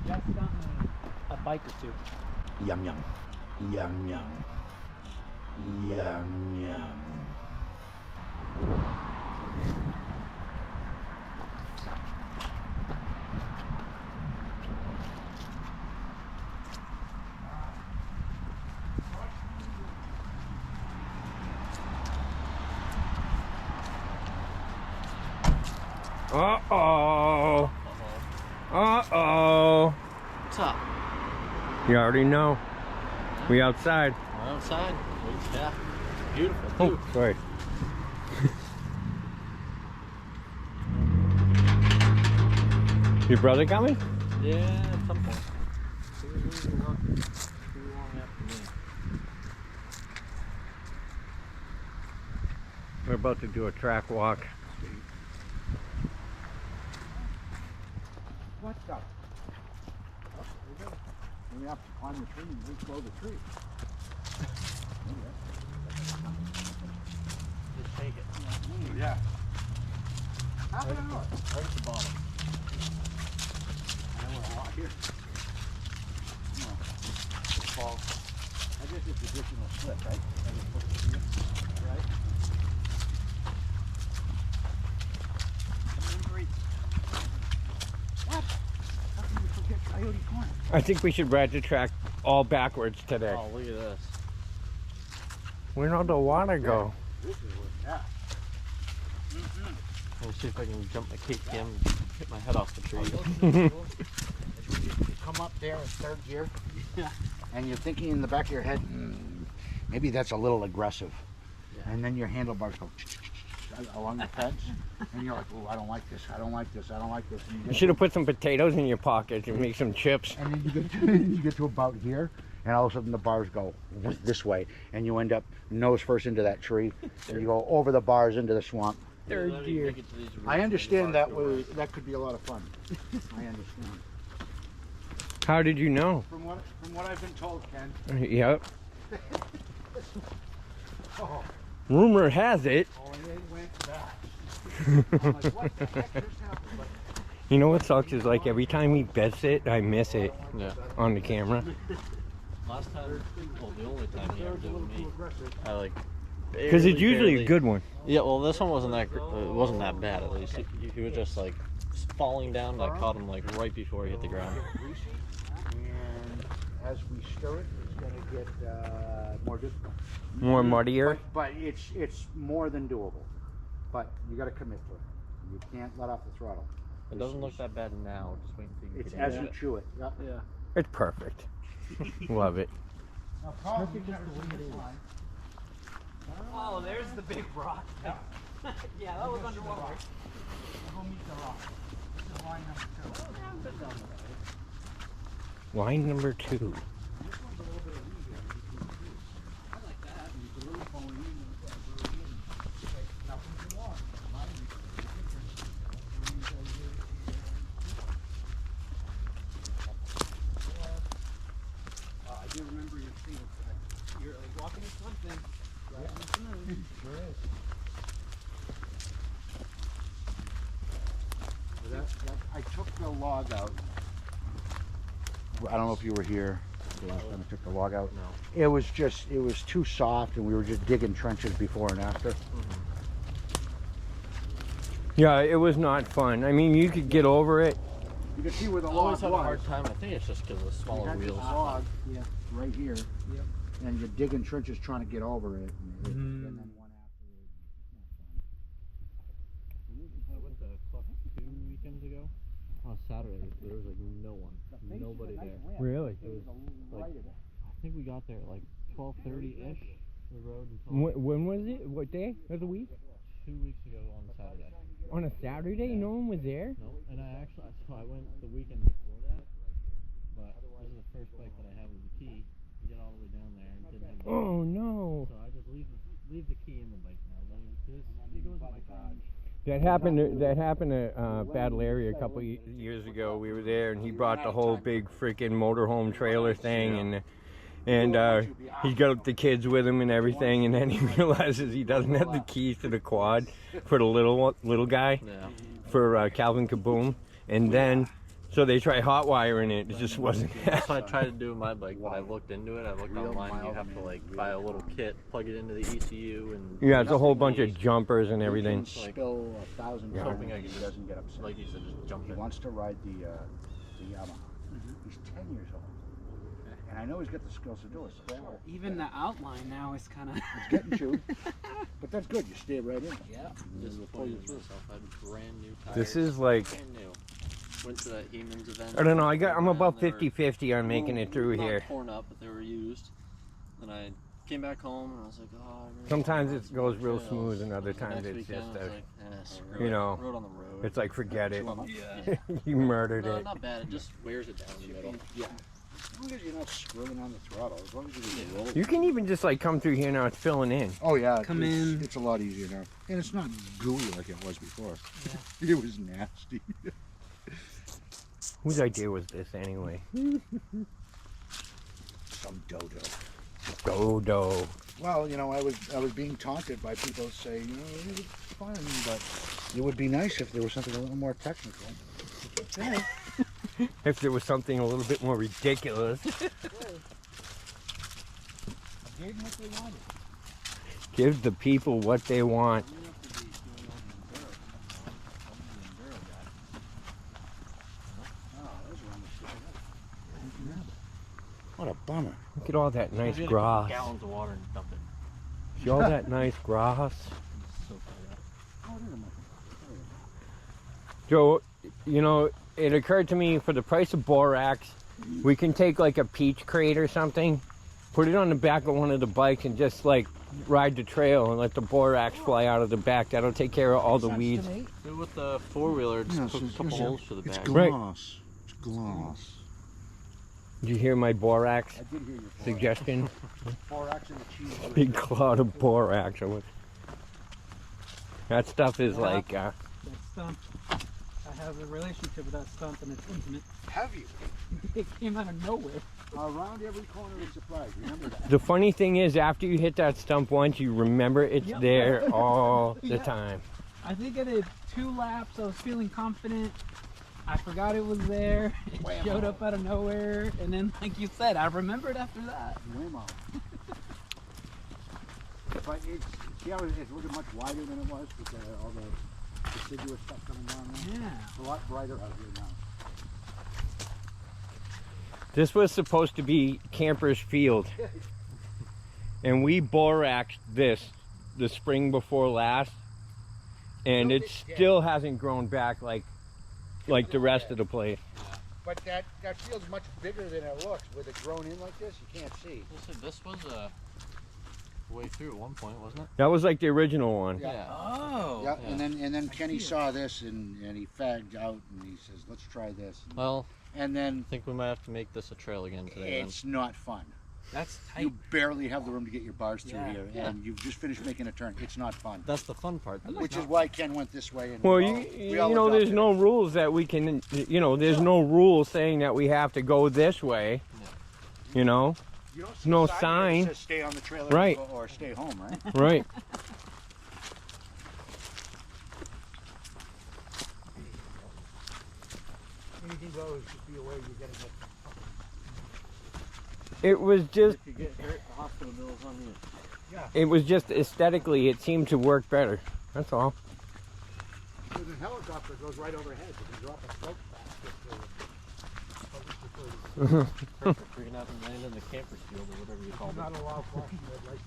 That's something a bike or two. Yum yum. Yum yum. Yum yum. Uh-oh. Uh-oh. What's up? You already know. We outside. We're outside. Yeah. Beautiful too. Oh, sorry. Your brother coming? Yeah, at some point. Not too long after me. We're about to do a track walk. What's up? We have to climb the tree and re-grow the tree. Just take it. Yeah. Half an hour. Right at the bottom. I know we're hot here. No. Fall. I guess it's additional slip, right? I just put it here, right? What? How can you forget Coyote Corner? I think we should ride the track all backwards today. Oh, look at this. Where don't the water go? This is what, yeah. Let me see if I can jump my KTM and hit my head off the tree. You come up there in third gear, and you're thinking in the back of your head, maybe that's a little aggressive. Yeah. And then your handlebars go along the fence, and you're like, oh, I don't like this, I don't like this, I don't like this. And You should have put some potatoes in your pockets and make some chips. And then you get to about here, and all of a sudden the bars go this way, and you end up nose first into that tree, and you go over the bars into the swamp. Third gear. I understand that that could be a lot of fun. I understand. How did you know? From what I've been told, Ken. Yep. Oh, Rumor has it. and it went back. I'm like, what the heck just happened? But You know what sucks is like every time he bets it, I miss it Yeah. on the camera. Last time, well, the only time he ever a did little with too me, aggressive. I like. Because it's usually a good one. Yeah, well, this one wasn't that. It wasn't that bad at least. He was just like falling down. I caught him like right before he hit the ground. Greasy, and as we stir it, it's going to get more difficult. More muddier. But it's more than doable. But you got to commit to it. You can't let off the throttle. It doesn't look that bad now. Just wait until you It's get as it. you chew it. Yeah. Yeah. It's perfect. Love it. Now, Carl, you never seen this line. Oh, there's the big rock. Yeah, that was underwater. Go meet the rock. This is line number 2. Line number 2. This one's a little bit of weed here. I like that. It's a little bone in and it's got a very in. Okay, nothing too long. Mine is I do remember your feet. You're like walking with something. Right on the smooth. Sure is. I took the log out. I don't know if you were here the last time I took the log out. No. It was too soft, and we were just digging trenches before and after. Yeah, it was not fun. I mean, you could get over it. You can see where the I log always was. had a hard time. I think it's just because of the You smaller had this wheels. log right here, Yep. and you're digging trenches trying to get over it. And Mm. then one after it. I went to Club 2 weekends ago. On Saturday, there was like no one. Nobody there. Really? It was like, I think we got there at like 12:30-ish. The road until When was it? What day of the week? 2 weeks ago on Saturday. On a Saturday? No one was there? No, and so I went the weekend before that. But this is the first bike that I have with the key. You get all the way down there and didn't have the Oh no. So I just leave the key in the bike now. It goes in my garage. That happened to Bad Larry a couple years ago. We were there, and he brought the whole big freaking motorhome trailer thing, and he got the kids with him and everything. And then he realizes he doesn't have the keys to the quad for the little guy, Yeah. for Calvin Kaboom. And then So they tried hot wiring it. It just wasn't. That's what I tried to do with my bike, but I looked into it. I looked online. You have to like buy a little kit, plug it into the ECU, and Yeah, it's a whole bunch of jumpers and everything. He can spill 1,000 Yeah. yards. Hoping I He could doesn't get upset. like you said, just jump He in. wants to ride the Yamaha. He's 10 years old, and I know he's got the skills to do it. So Even the outline now is kind of. it's getting chewed, but that's good. You stay right in. Yeah. Disappointed in myself. I had brand new tires. This is like, brand new. Went to that Hemans event. I don't know. I'm about They were 50-50 on making it through not here. torn up, but they were used. And I came back home and I was like, oh. I really Sometimes want it some goes more real trails. smooth, and other The times next it's weekend, just I was a, like, screw you it. know, Rode on the road. it's like forget it. Yeah. You murdered No, it. not bad. It just wears it down the middle. Yeah. As long as you're not screwing on the throttle, as long as you can roll. You can even just like come through here now. It's filling in. Oh yeah, Come it's, in. It's a lot easier now, and it's not gooey like it was before. It was nasty. Whose idea was this anyway? Some dodo. Dodo. Well, you know, I was being taunted by people say, you know, it was fun, but it would be nice if there was something a little more technical. If there was something a little bit more ridiculous. I gave them what they wanted. Give the people what they want. What a bummer. Look at all that nice Maybe grass. Gallons of water and dump it. See all that nice grass? So far, Joe, you know, it occurred to me for the price of borax, we can take like a peach crate or something, put it on the back of one of the bikes and just like ride the trail and let the borax fly out of the back. That'll take care of all the weeds. Do it with the four-wheeler, just Yeah, put so a couple here's holes for the It's back. Right. gloss. It's gloss. Did you hear my borax I did hear your suggestion? borax and the cheese. Big cloud of borax. That stuff is like, That stump. I have a relationship with that stump, and it's intimate. Have you? It came out of nowhere. Around every corner is surprise. Remember that. the funny thing is after you hit that stump once, you remember it's Yep. there all the Yeah. time. I think I did 2 laps. I was feeling confident. I forgot it was there. It Whammo. showed up out of nowhere, and then, like you said, I remembered after that. Whammo. But it's, see how it's looking much wider than it was with all the deciduous stuff coming down there? Yeah. It's a lot brighter out here now. This was supposed to be Camper's Field. And we boraxed this the spring before last. And it still hasn't grown back like the rest of the place. But that field's much bigger than it looks. With it grown in like this, you can't see. This was a way through at one point, wasn't it? That was like the original one. Yeah. Oh. Yeah, Yeah. and then Kenny saw this and he fagged out and he says, let's try this. Well, And then I think we might have to make this a trail again today. it's not fun. That's tight. You barely have the room to get your bars through Yeah. here, Yeah. and you've just finished making a turn. It's not fun. That's the fun part. Which is why Ken went this way. And Well, we you all know, there's adopted no it. rules that we can, you know, there's no rules saying that we have to go this way. You know, You don't There's no here that sign. says stay on the trailer Right. or stay home, right? right? Anything goes, just be aware you're getting hit. It was just, If you get hurt, the hospital bill's on you. it was just aesthetically, it seemed to work better. That's all. There's a helicopter goes right overhead. You can drop a smoke basket. You're gonna have to land in the camper's field or whatever you call it. Not allow flashing red lights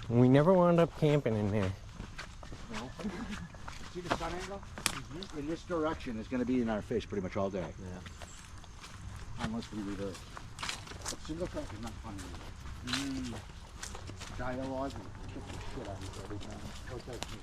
there. We never wound up camping in there. See the sun angle? In this direction, it's going to be in our face pretty much all day. Yeah. Unless we reverse. But single track is not fun anymore. Dialogue and kick the shit out of each other. Oh, that's me.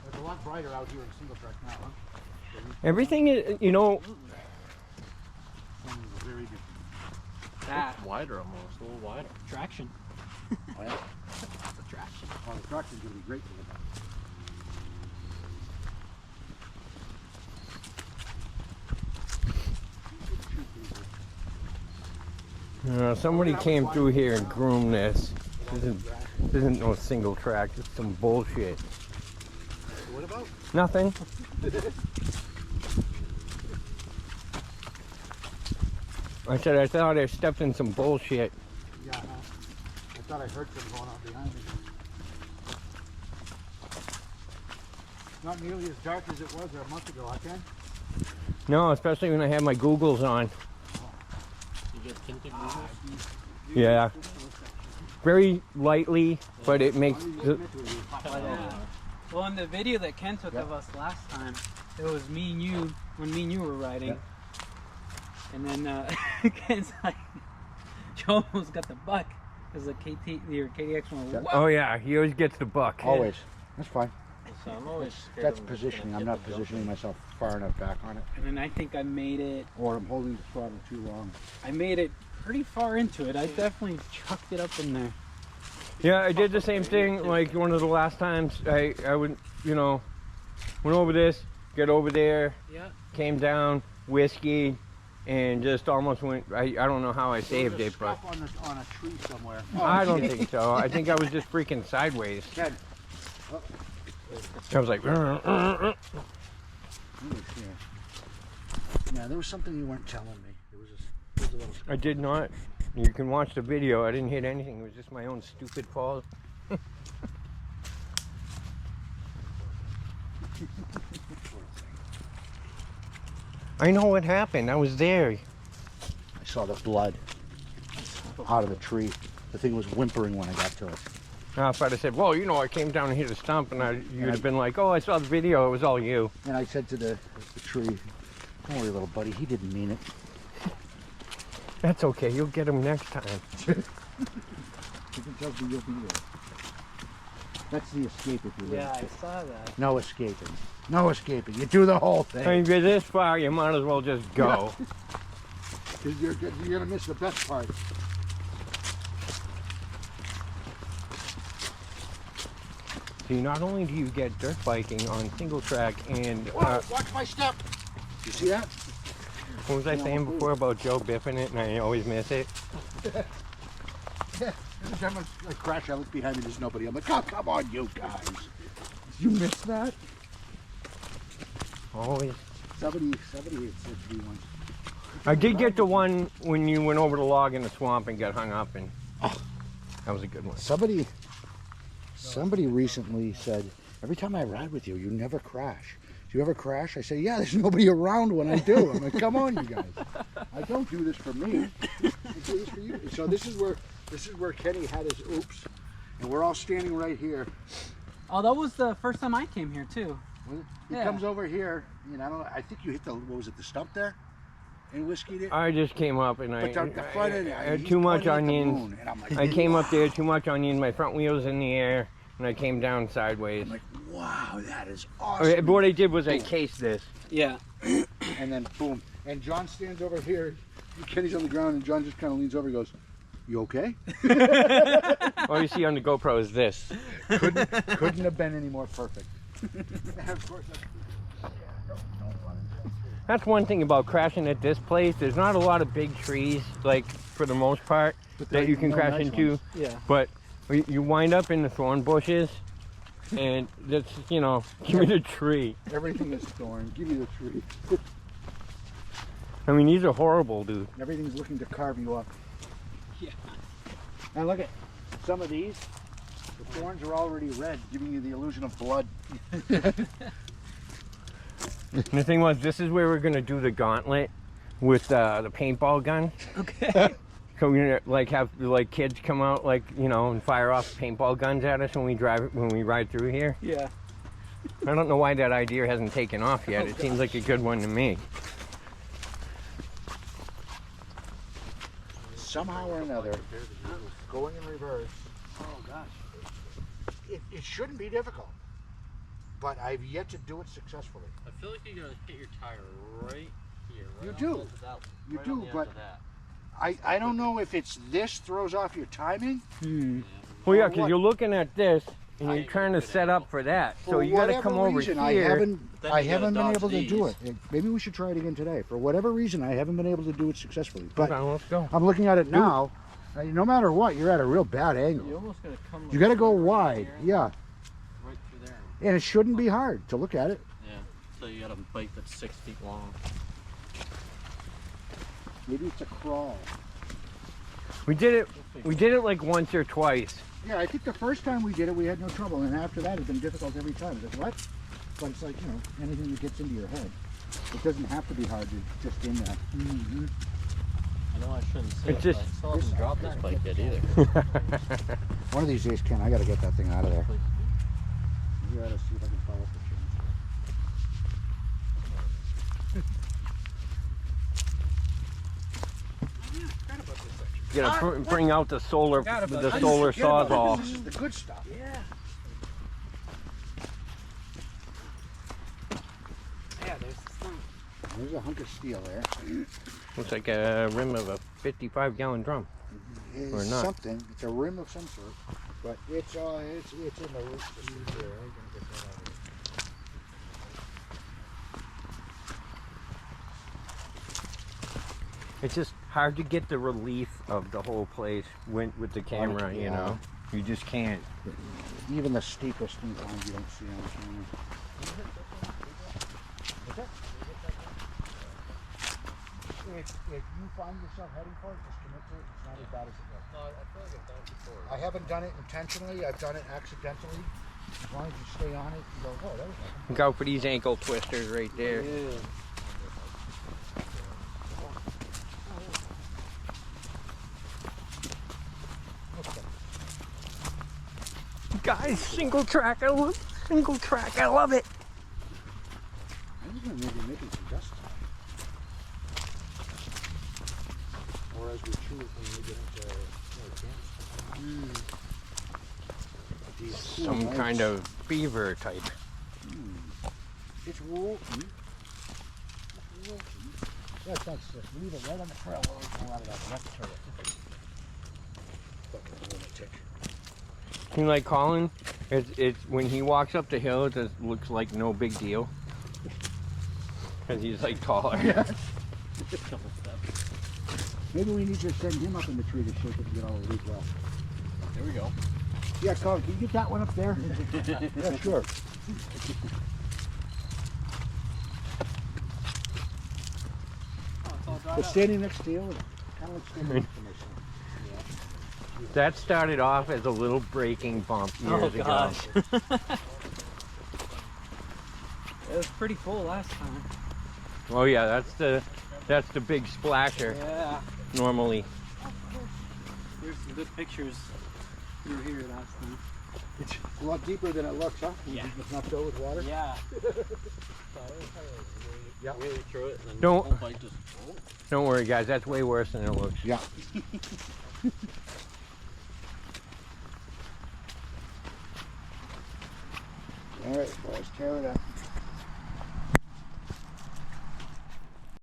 It's a lot brighter out here in single track now, huh? Everything is, you know, Sun is very different. That Wider almost, a little wider. traction. Oh, yeah? That's a traction. Oh, the traction's going to be great for the back. somebody came through here and groomed this. This is This isn't no single track. It's some bullshit. What about? Nothing. I said I thought I stepped in some bullshit. Yeah, I thought I heard something going on behind me. Not nearly as dark as it was a month ago, I can. No, especially when I have my Googles on. You get tinted Googles? Yeah. Very lightly, but it makes the, Yeah. Well, in the video that Ken took of us last time, it was me and you, when me and you were riding. And then Ken's like, Joe almost got the buck. Because the KTX one was, oh yeah, he always gets the buck. Always. That's fine. So I'm always scared That's I'm positioning. gonna I'm get not the jump positioning myself far enough back on it. And then I think I made it, Or I'm holding the throttle too long. I made it pretty far into it. I definitely chucked it up in there. Yeah, I did the same thing. Like one of the last times, I would, you know, went over this, get over there, Yeah. came down, whiskey, and just almost went. I don't know how I saved it, but on a tree somewhere. I don't think so. I think I was just freaking sideways. Ken. I was like, Yeah, there was something you weren't telling me. There was a little. I did not. You can watch the video. I didn't hit anything. It was just my own stupid fault. I know what happened. I was there. I saw the blood out of the tree. The thing was whimpering when I got to it. Now, if I'd have said, well, you know, I came down and hit a stump, and you'd have been like, oh, I saw the video. It was all you. And I said to the tree, don't worry, little buddy. He didn't mean it. That's okay. You'll get him next time. You can tell me you'll be there. That's the escape if you will. Yeah, I saw that. No escaping. No escaping. You do the whole thing. I mean, if you're this far, you might as well just go. Because you're going to miss the best part. See, not only do you get dirt biking on single track and, Whoa, watch my step. You see that? what was I saying before about Joe biffing it and I always miss it? Every time I crash, I look behind me, there's nobody. I'm like, oh, come on, you guys. You missed that? Always. Somebody had said to me once. I did get the one when you went over the log in the swamp and got hung up, and that was a good one. Somebody recently said, every time I ride with you, you never crash. Do you ever crash? I say, yeah, there's nobody around when I do. I'm like, come on, you guys. I don't do this for me. I do this for you. So this is where Kenny had his oops, and we're all standing right here. Oh, that was the first time I came here too. He Yeah. comes over here, and I don't know. I think you hit the, what was it, the stump there? And whiskeyed it. I just came up and But the front end, I had he's too much pointing at the onions. moon, and I'm like, I came up there, too much onions. My front wheel's in the air, and I came down sideways. I'm like, wow, that is awesome. But what I did was I cased this. Yeah. And then boom. And John stands over here. Kenny's on the ground, and John just kind of leans over and goes, you okay? All you see on the GoPro is this. Couldn't have been any more perfect. And of course, That's one thing about crashing at this place. There's not a lot of big trees, like, for the most part, But there that you are can no crash nice into. ones. Yeah. But you wind up in the thorn bushes, and that's, you know, give me the tree. everything is thorn. Give me the tree. I mean, these are horrible, dude. Everything's looking to carve you up. Yeah. And look at some of these. The thorns are already red, giving you the illusion of blood. And the thing was, this is where we're gonna do the gauntlet with the paintball gun. Okay. So we're gonna like have like kids come out, like, you know, and fire off paintball guns at us when we ride through here. Yeah. I don't know why that idea hasn't taken off yet. It seems like a good one to me. Somehow or another, going in reverse, Oh gosh. it shouldn't be difficult. But I've yet to do it successfully. I feel like you're gonna hit your tire right here. Right You on do. the edge of that, You right do, on the edge but- of that. I don't know if it's this throws off your timing. Well, yeah, Or because what? you're looking at this and you're I- trying to set up for that. So For you got to whatever come over reason, here. I haven't Then I you gotta haven't been dodge able to do these. it. Maybe we should try it again today. For whatever reason, I haven't been able to do it successfully. But Hold on, let's go. I'm looking at it now, No matter what, you're at a real bad You angle. almost gotta come. You got to go right wide. here, Yeah. Right through there. And it shouldn't be hard to look at it. Yeah. So you got a bite that's 6 feet long. Maybe it's a crawl. We did it like once or twice. Yeah, I think the first time we did it, we had no trouble. And after that, it's been difficult every time. It's like, what? But it's like, you know, anything that gets into your head. It doesn't have to be hard. It's just in there. Mm-hmm. I know I shouldn't say It's it, just- but I still haven't dropped this bike yet either. One of these days, Ken, I got to get that thing out of there. Please You got to see if I can follow up the You gotta bring out the solar Forgot about the that. solar sawzall. This is the good stuff. Yeah. Yeah, there's the thing. There's a hunk of steel there. Looks like a rim of a 55-gallon drum. It's Or not. something. It's a rim of some sort. But it's in the roof system here. I'm gonna get that out of here. It's just hard to get the relief of the whole place with the camera, you Yeah. know. You just can't. Even the steepest inclines you don't see on camera. What's that? If you find yourself heading for it, just commit to it. It's not as bad as it looks. No, I feel like I've done it before. I haven't done it intentionally. I've done it accidentally. As long as you stay on it, you go, oh, that was nothing. Look out for these ankle twisters right there. Yeah. Guys, single track, I love single track, I love it. I'm just gonna maybe making some dust. Or as we chew it, we may get into Some kind of beaver type. It's wool. That's just leave it right on the trail. A lot of that left turret. Fucking lunatic. You like Colin? It's when he walks up the hill, it just looks like no big deal. Cause he's like taller. Couple steps. Maybe we need to send him up in the tree to shake it and get all the leaves off. There we go. Yeah, Colin, can you get that one up there? Yeah, sure. Oh, it's all dried But up. standing next to you, it kind of looks standing next to myself. That started off as a little braking bump years ago. gosh. It was pretty full last time. Oh yeah, that's the big splasher Yeah. normally. There's some good pictures. You were here last time. It's a lot deeper than it looks, huh? Yeah. It's not filled with water? Yeah. Yeah. Really through it and then Don't- the whole bike just. Oh. Don't worry guys, that's way worse than it looks. Yeah. All right, boys, tear it up.